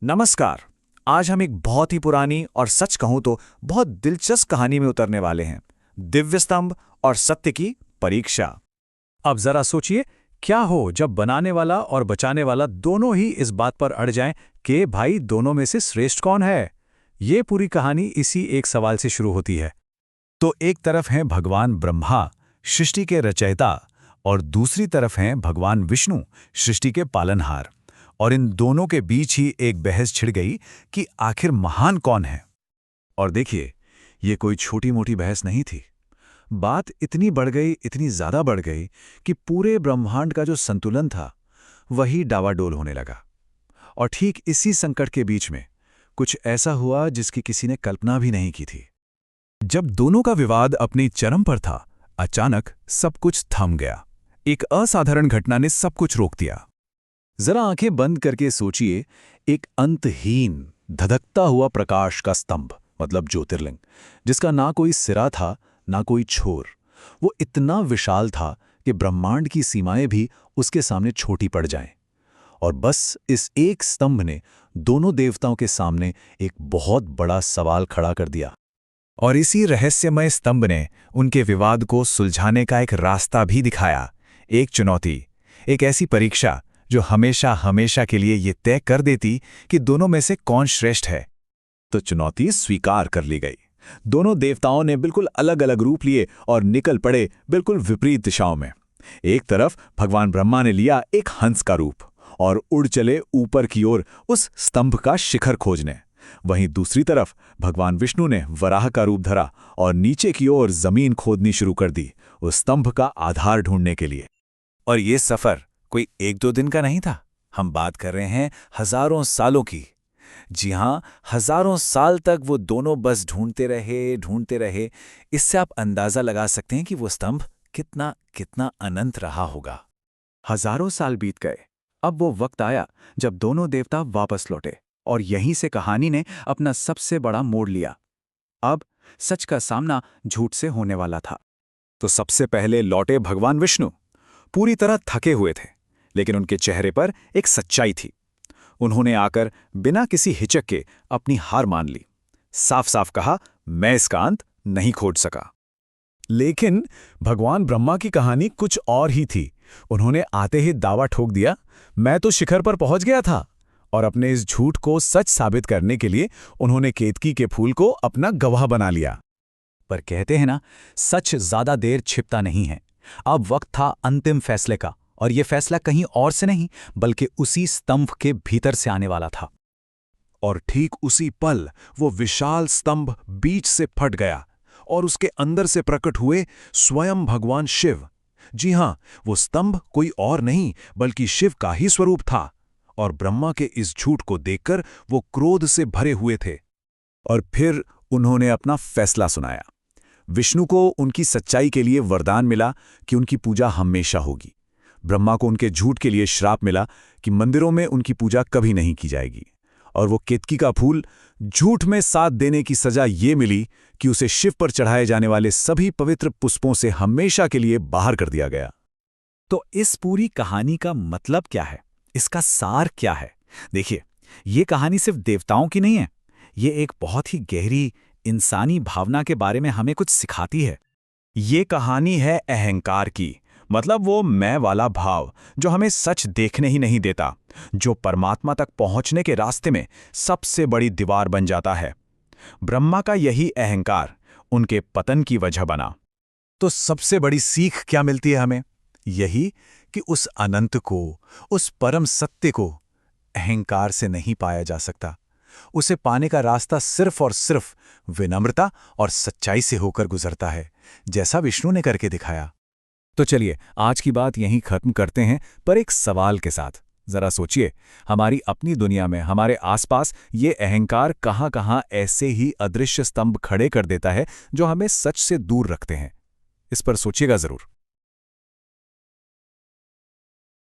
नमस्कार। आज हम एक बहुत ही पुरानी और सच कहूं तो बहुत दिलचस्प कहानी में उतरने वाले हैं। दिव्य स्तंभ और सत्य की परीक्षा। अब जरा सोचिए, क्या हो जब बनाने वाला और बचाने वाला दोनों ही इस बात पर अड़ जाएं कि भाई दोनों में से श्रेष्ठ कौन है। ये पूरी कहानी इसी एक सवाल से शुरू होती है। तो एक तरफ हैं भगवान ब्रह्मा, सृष्टि के रचयिता, और दूसरी तरफ हैं भगवान विष्णु, सृष्टि के पालनहार। और इन दोनों के बीच ही एक बहस छिड़ गई कि आखिर महान कौन है। और देखिए, ये कोई छोटी मोटी बहस नहीं थी। बात इतनी बढ़ गई, इतनी ज्यादा बढ़ गई कि पूरे ब्रह्मांड का जो संतुलन था वही डावाडोल होने लगा। और ठीक इसी संकट के बीच में कुछ ऐसा हुआ जिसकी किसी ने कल्पना भी नहीं की थी। जब दोनों का विवाद अपनी चरम पर था, अचानक सब कुछ थम गया। एक असाधारण घटना ने सब कुछ रोक दिया। जरा आंखें बंद करके सोचिए, एक अंतहीन धधकता हुआ प्रकाश का स्तंभ, मतलब ज्योतिर्लिंग, जिसका ना कोई सिरा था ना कोई छोर। वो इतना विशाल था कि ब्रह्मांड की सीमाएं भी उसके सामने छोटी पड़ जाएं। और बस इस एक स्तंभ ने दोनों देवताओं के सामने एक बहुत बड़ा सवाल खड़ा कर दिया। और इसी रहस्यमय स्तंभ ने उनके विवाद को सुलझाने का एक रास्ता भी दिखाया। एक चुनौती, एक ऐसी परीक्षा जो हमेशा हमेशा के लिए ये तय कर देती कि दोनों में से कौन श्रेष्ठ है। तो चुनौती स्वीकार कर ली गई। दोनों देवताओं ने बिल्कुल अलग अलग रूप लिए और निकल पड़े बिल्कुल विपरीत दिशाओं में। एक तरफ भगवान ब्रह्मा ने लिया एक हंस का रूप और उड़ चले ऊपर की ओर उस स्तंभ का शिखर खोजने। वहीं दूसरी तरफ भगवान विष्णु ने वराह का रूप धरा और नीचे की ओर जमीन खोदनी शुरू कर दी, उस स्तंभ का आधार ढूंढने के लिए। और ये सफर कोई एक दो दिन का नहीं था। हम बात कर रहे हैं हजारों सालों की। जी हां, हजारों साल तक वो दोनों बस ढूंढते रहे। इससे आप अंदाजा लगा सकते हैं कि वो स्तंभ कितना कितना अनंत रहा होगा। हजारों साल बीत गए। अब वो वक्त आया जब दोनों देवता वापस लौटे, और यहीं से कहानी ने अपना सबसे बड़ा मोड़ लिया। अब सच का सामना झूठ से होने वाला था। तो सबसे पहले लौटे भगवान विष्णु। पूरी तरह थके हुए थे, लेकिन उनके चेहरे पर एक सच्चाई थी। उन्होंने आकर बिना किसी हिचक के अपनी हार मान ली। साफ साफ कहा, मैं इसका अंत नहीं खोज सका। लेकिन भगवान ब्रह्मा की कहानी कुछ और ही थी। उन्होंने आते ही दावा ठोक दिया, मैं तो शिखर पर पहुंच गया था। और अपने इस झूठ को सच साबित करने के लिए उन्होंने केतकी के फूल को अपना गवाह बना लिया। पर कहते हैं ना, सच ज्यादा देर छिपता नहीं है। अब वक्त था अंतिम फैसले का, और यह फैसला कहीं और से नहीं बल्कि उसी स्तंभ के भीतर से आने वाला था। और ठीक उसी पल वो विशाल स्तंभ बीच से फट गया और उसके अंदर से प्रकट हुए स्वयं भगवान शिव। जी हां, वो स्तंभ कोई और नहीं बल्कि शिव का ही स्वरूप था। और ब्रह्मा के इस झूठ को देखकर वो क्रोध से भरे हुए थे। और फिर उन्होंने अपना फैसला सुनाया। विष्णु को उनकी सच्चाई के लिए वरदान मिला कि उनकी पूजा हमेशा होगी। ब्रह्मा को उनके झूठ के लिए श्राप मिला कि मंदिरों में उनकी पूजा कभी नहीं की जाएगी। और वो केतकी का फूल, झूठ में साथ देने की सजा ये मिली कि उसे शिव पर चढ़ाए जाने वाले सभी पवित्र पुष्पों से हमेशा के लिए बाहर कर दिया गया। तो इस पूरी कहानी का मतलब क्या है? इसका सार क्या है? देखिए, ये कहानी सिर्फ देवताओं की नहीं है। ये एक बहुत ही गहरी इंसानी भावना के बारे में हमें कुछ सिखाती है। ये कहानी है अहंकार की, मतलब वो मैं वाला भाव जो हमें सच देखने ही नहीं देता, जो परमात्मा तक पहुंचने के रास्ते में सबसे बड़ी दीवार बन जाता है। ब्रह्मा का यही अहंकार उनके पतन की वजह बना। तो सबसे बड़ी सीख क्या मिलती है हमें? यही कि उस अनंत को, उस परम सत्य को अहंकार से नहीं पाया जा सकता। उसे पाने का रास्ता सिर्फ और सिर्फ विनम्रता और सच्चाई से होकर गुजरता है, जैसा विष्णु ने करके दिखाया। तो चलिए, आज की बात यहीं खत्म करते हैं, पर एक सवाल के साथ। जरा सोचिए, हमारी अपनी दुनिया में, हमारे आसपास ये अहंकार कहां-कहां ऐसे ही अदृश्य स्तंभ खड़े कर देता है जो हमें सच से दूर रखते हैं। इस पर सोचिएगा जरूर।